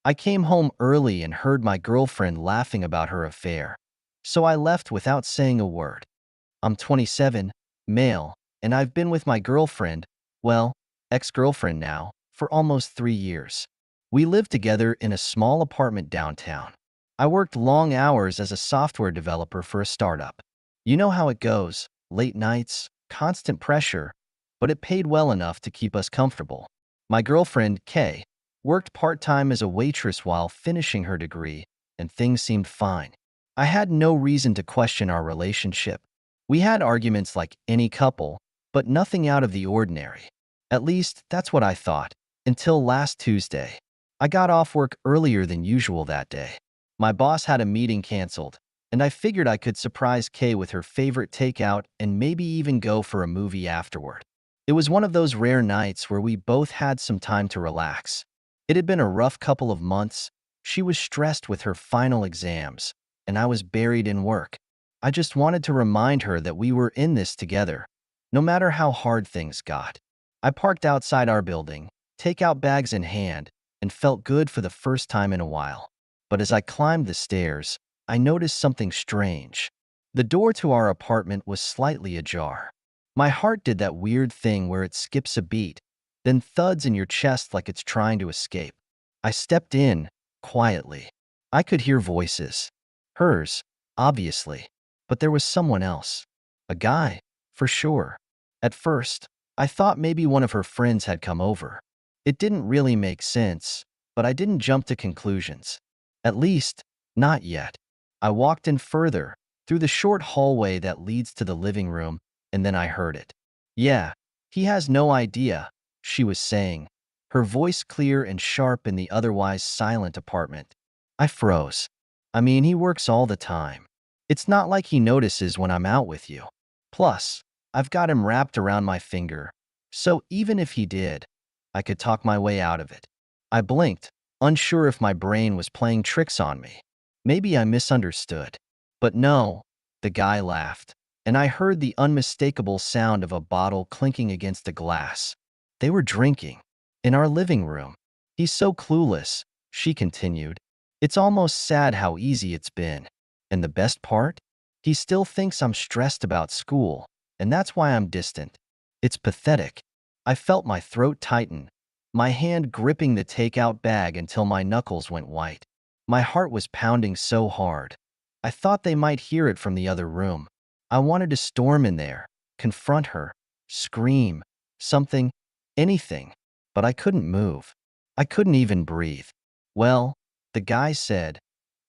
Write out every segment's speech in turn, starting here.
I came home early and heard my girlfriend laughing about her affair, so I left without saying a word. I'm 27, male, and I've been with my girlfriend, well, ex-girlfriend now, for almost 3 years. We live together in a small apartment downtown. I worked long hours as a software developer for a startup. You know how it goes, late nights, constant pressure, but it paid well enough to keep us comfortable. My girlfriend, Kay, worked part-time as a waitress while finishing her degree, and things seemed fine. I had no reason to question our relationship. We had arguments like any couple, but nothing out of the ordinary. At least, that's what I thought, until last Tuesday. I got off work earlier than usual that day. My boss had a meeting canceled, and I figured I could surprise Kay with her favorite takeout and maybe even go for a movie afterward. It was one of those rare nights where we both had some time to relax. It had been a rough couple of months. She was stressed with her final exams, and I was buried in work. I just wanted to remind her that we were in this together, no matter how hard things got. I parked outside our building, takeout bags in hand, and felt good for the first time in a while. But as I climbed the stairs, I noticed something strange. The door to our apartment was slightly ajar. My heart did that weird thing where it skips a beat, then thuds in your chest like it's trying to escape. I stepped in, quietly. I could hear voices. Hers, obviously. But there was someone else. A guy, for sure. At first, I thought maybe one of her friends had come over. It didn't really make sense, but I didn't jump to conclusions. At least, not yet. I walked in further, through the short hallway that leads to the living room, and then I heard it. Yeah, he has no idea, she was saying, her voice clear and sharp in the otherwise silent apartment. I froze. I mean, he works all the time. It's not like he notices when I'm out with you. Plus, I've got him wrapped around my finger, so even if he did, I could talk my way out of it. I blinked, unsure if my brain was playing tricks on me. Maybe I misunderstood. But no, the guy laughed, and I heard the unmistakable sound of a bottle clinking against a glass. They were drinking. In our living room. He's so clueless, she continued. It's almost sad how easy it's been. And the best part? He still thinks I'm stressed about school, and that's why I'm distant. It's pathetic. I felt my throat tighten, my hand gripping the takeout bag until my knuckles went white. My heart was pounding so hard. I thought they might hear it from the other room. I wanted to storm in there, confront her, scream, something, anything, but I couldn't move. I couldn't even breathe. Well, the guy said,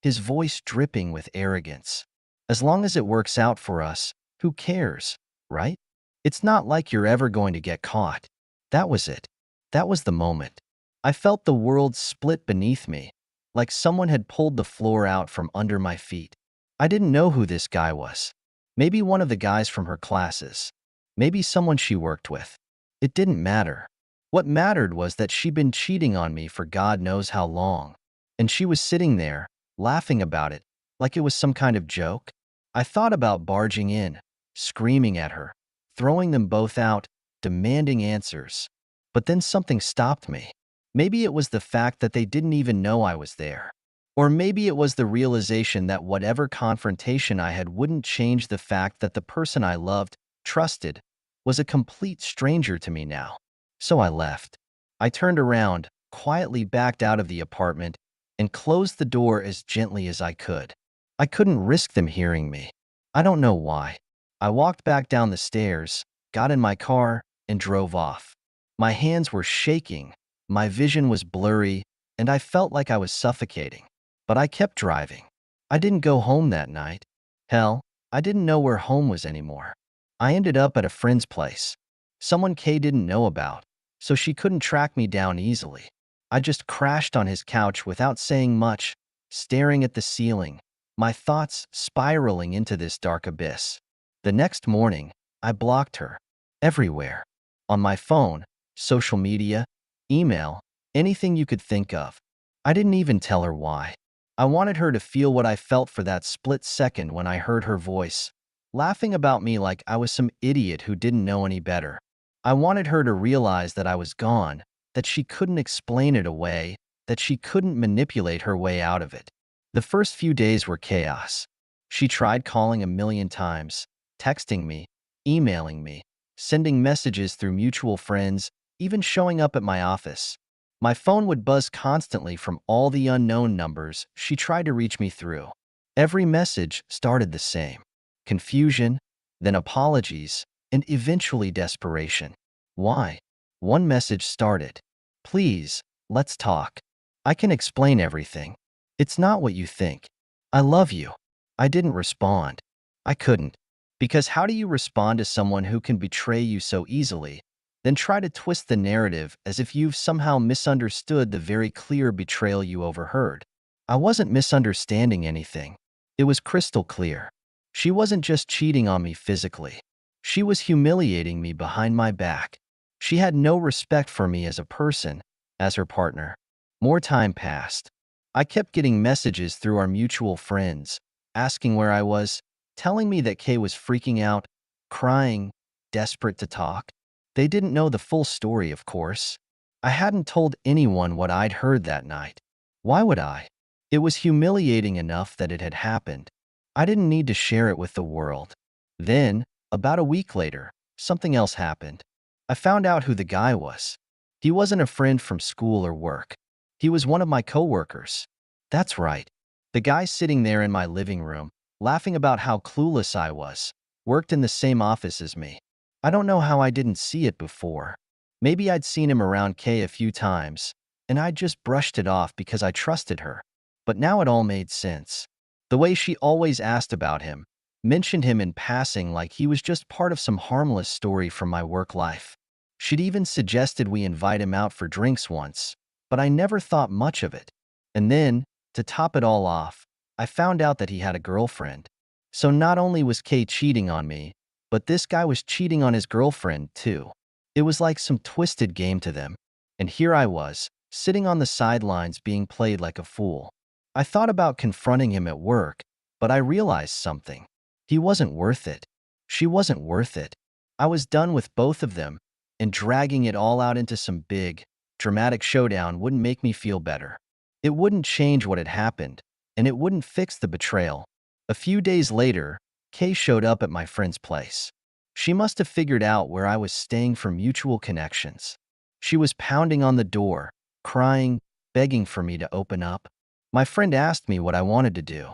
his voice dripping with arrogance. As long as it works out for us, who cares, right? It's not like you're ever going to get caught. That was it. That was the moment. I felt the world split beneath me, like someone had pulled the floor out from under my feet. I didn't know who this guy was. Maybe one of the guys from her classes. Maybe someone she worked with. It didn't matter. What mattered was that she'd been cheating on me for God knows how long. And she was sitting there, laughing about it, like it was some kind of joke. I thought about barging in, screaming at her, throwing them both out, demanding answers. But then something stopped me. Maybe it was the fact that they didn't even know I was there. Or maybe it was the realization that whatever confrontation I had wouldn't change the fact that the person I loved, trusted, was a complete stranger to me now. So I left. I turned around, quietly backed out of the apartment, and closed the door as gently as I could. I couldn't risk them hearing me. I don't know why. I walked back down the stairs, got in my car, and drove off. My hands were shaking, my vision was blurry, and I felt like I was suffocating. But I kept driving. I didn't go home that night. Hell, I didn't know where home was anymore. I ended up at a friend's place. Someone Kay didn't know about, so she couldn't track me down easily. I just crashed on his couch without saying much, staring at the ceiling, my thoughts spiraling into this dark abyss. The next morning, I blocked her. Everywhere. On my phone, social media, email, anything you could think of. I didn't even tell her why. I wanted her to feel what I felt for that split second when I heard her voice, laughing about me like I was some idiot who didn't know any better. I wanted her to realize that I was gone, that she couldn't explain it away, that she couldn't manipulate her way out of it. The first few days were chaos. She tried calling a million times, texting me, emailing me, sending messages through mutual friends, even showing up at my office. My phone would buzz constantly from all the unknown numbers she tried to reach me through. Every message started the same: confusion, then apologies, and eventually desperation. Why? One message started: "Please, let's talk. I can explain everything. It's not what you think. I love you." I didn't respond. I couldn't. Because how do you respond to someone who can betray you so easily, then try to twist the narrative as if you've somehow misunderstood the very clear betrayal you overheard? I wasn't misunderstanding anything. It was crystal clear. She wasn't just cheating on me physically. She was humiliating me behind my back. She had no respect for me as a person, as her partner. More time passed. I kept getting messages through our mutual friends, asking where I was, telling me that Kay was freaking out, crying, desperate to talk. They didn't know the full story, of course. I hadn't told anyone what I'd heard that night. Why would I? It was humiliating enough that it had happened. I didn't need to share it with the world. Then, about a week later, something else happened. I found out who the guy was. He wasn't a friend from school or work. He was one of my coworkers. That's right. The guy sitting there in my living room, laughing about how clueless I was, worked in the same office as me. I don't know how I didn't see it before. Maybe I'd seen him around Kay a few times, and I'd just brushed it off because I trusted her. But now it all made sense. The way she always asked about him, mentioned him in passing like he was just part of some harmless story from my work life. She'd even suggested we invite him out for drinks once, but I never thought much of it. And then, to top it all off, I found out that he had a girlfriend. So not only was Kay cheating on me, but this guy was cheating on his girlfriend too. It was like some twisted game to them. And here I was, sitting on the sidelines being played like a fool. I thought about confronting him at work, but I realized something. He wasn't worth it. She wasn't worth it. I was done with both of them, and dragging it all out into some big, dramatic showdown wouldn't make me feel better. It wouldn't change what had happened, and it wouldn't fix the betrayal. A few days later, Kay showed up at my friend's place. She must have figured out where I was staying for mutual connections. She was pounding on the door, crying, begging for me to open up. My friend asked me what I wanted to do.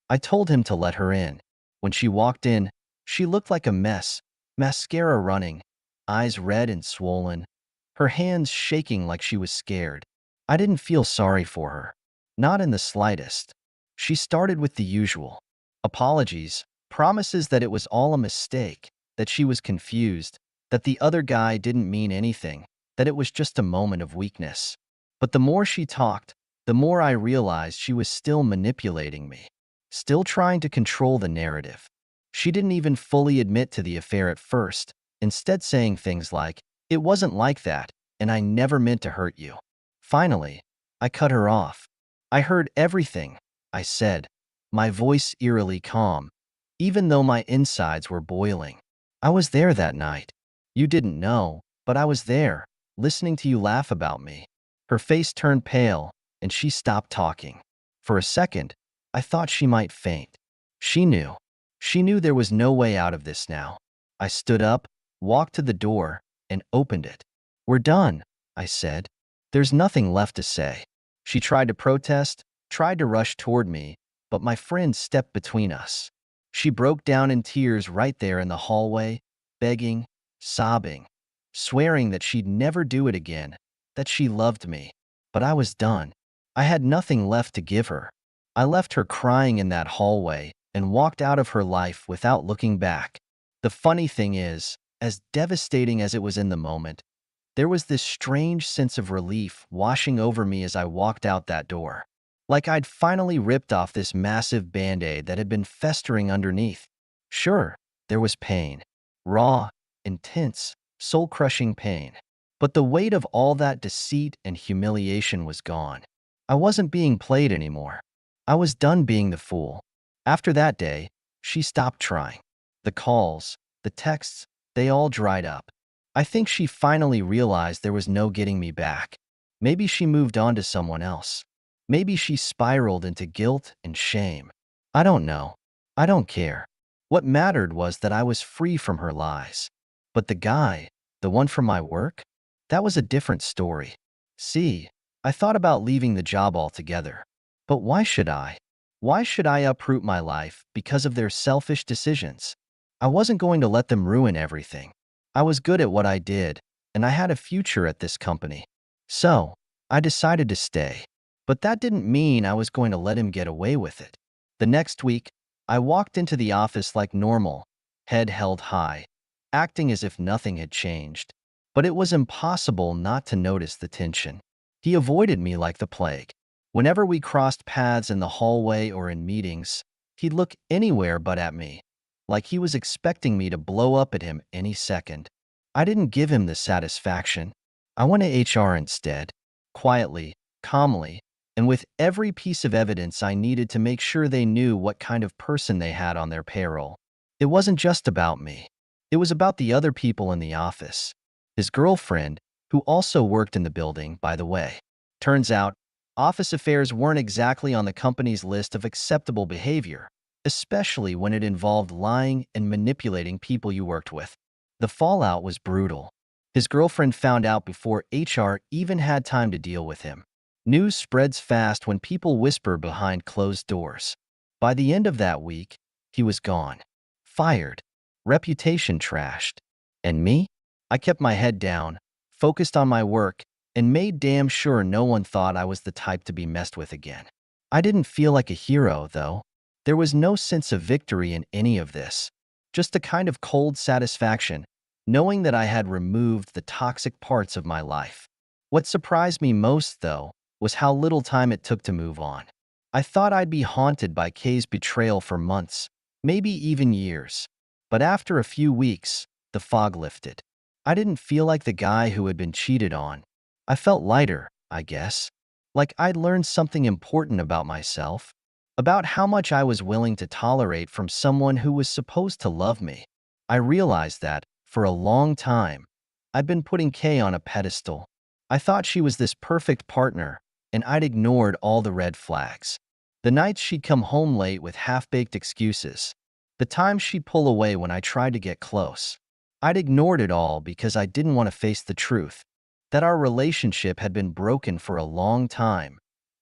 I told him to let her in. When she walked in, she looked like a mess, mascara running, eyes red and swollen, her hands shaking like she was scared. I didn't feel sorry for her. Not in the slightest. She started with the usual: apologies, promises that it was all a mistake, that she was confused, that the other guy didn't mean anything, that it was just a moment of weakness. But the more she talked, the more I realized she was still manipulating me, still trying to control the narrative. She didn't even fully admit to the affair at first, instead saying things like, "It wasn't like that, and I never meant to hurt you." Finally, I cut her off. "I heard everything," I said, my voice eerily calm, even though my insides were boiling. "I was there that night. You didn't know, but I was there, listening to you laugh about me." Her face turned pale, and she stopped talking. For a second, I thought she might faint. She knew. She knew there was no way out of this now. I stood up, walked to the door, and opened it. "We're done," I said. "There's nothing left to say." She tried to protest, tried to rush toward me, but my friend stepped between us. She broke down in tears right there in the hallway, begging, sobbing, swearing that she'd never do it again, that she loved me. But I was done. I had nothing left to give her. I left her crying in that hallway and walked out of her life without looking back. The funny thing is, as devastating as it was in the moment, there was this strange sense of relief washing over me as I walked out that door. Like I'd finally ripped off this massive band-aid that had been festering underneath. Sure, there was pain. Raw, intense, soul-crushing pain. But the weight of all that deceit and humiliation was gone. I wasn't being played anymore. I was done being the fool. After that day, she stopped trying. The calls, the texts, they all dried up. I think she finally realized there was no getting me back. Maybe she moved on to someone else. Maybe she spiraled into guilt and shame. I don't know. I don't care. What mattered was that I was free from her lies. But the guy, the one from my work, that was a different story. See, I thought about leaving the job altogether. But why should I? Why should I uproot my life because of their selfish decisions? I wasn't going to let them ruin everything. I was good at what I did, and I had a future at this company. So, I decided to stay. But that didn't mean I was going to let him get away with it. The next week, I walked into the office like normal, head held high, acting as if nothing had changed. But it was impossible not to notice the tension. He avoided me like the plague. Whenever we crossed paths in the hallway or in meetings, he'd look anywhere but at me, like he was expecting me to blow up at him any second. I didn't give him the satisfaction. I went to HR instead, quietly, calmly, and with every piece of evidence I needed to make sure they knew what kind of person they had on their payroll. It wasn't just about me. It was about the other people in the office. His girlfriend, who also worked in the building, by the way. Turns out, office affairs weren't exactly on the company's list of acceptable behavior, especially when it involved lying and manipulating people you worked with. The fallout was brutal. His girlfriend found out before HR even had time to deal with him. News spreads fast when people whisper behind closed doors. By the end of that week, he was gone. Fired. Reputation trashed. And me? I kept my head down, focused on my work, and made damn sure no one thought I was the type to be messed with again. I didn't feel like a hero, though. There was no sense of victory in any of this. Just a kind of cold satisfaction, knowing that I had removed the toxic parts of my life. What surprised me most, though, was how little time it took to move on. I thought I'd be haunted by Kay's betrayal for months, maybe even years. But after a few weeks, the fog lifted. I didn't feel like the guy who had been cheated on. I felt lighter, I guess. Like I'd learned something important about myself, about how much I was willing to tolerate from someone who was supposed to love me. I realized that, for a long time, I'd been putting Kay on a pedestal. I thought she was this perfect partner, and I'd ignored all the red flags. The nights she'd come home late with half-baked excuses. The times she'd pull away when I tried to get close. I'd ignored it all because I didn't want to face the truth, that our relationship had been broken for a long time,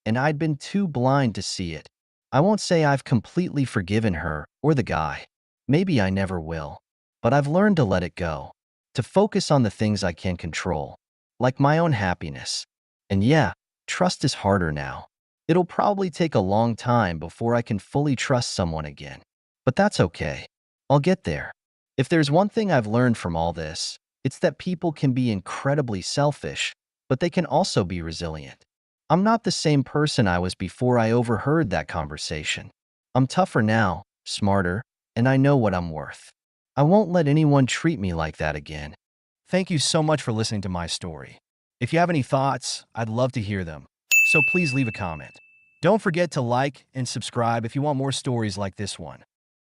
and I'd been too blind to see it. I won't say I've completely forgiven her or the guy. Maybe I never will. But I've learned to let it go, to focus on the things I can control, like my own happiness. And yeah, trust is harder now. It'll probably take a long time before I can fully trust someone again. But that's okay. I'll get there. If there's one thing I've learned from all this, it's that people can be incredibly selfish, but they can also be resilient. I'm not the same person I was before I overheard that conversation. I'm tougher now, smarter, and I know what I'm worth. I won't let anyone treat me like that again. Thank you so much for listening to my story. If you have any thoughts, I'd love to hear them. So please leave a comment. Don't forget to like and subscribe if you want more stories like this one.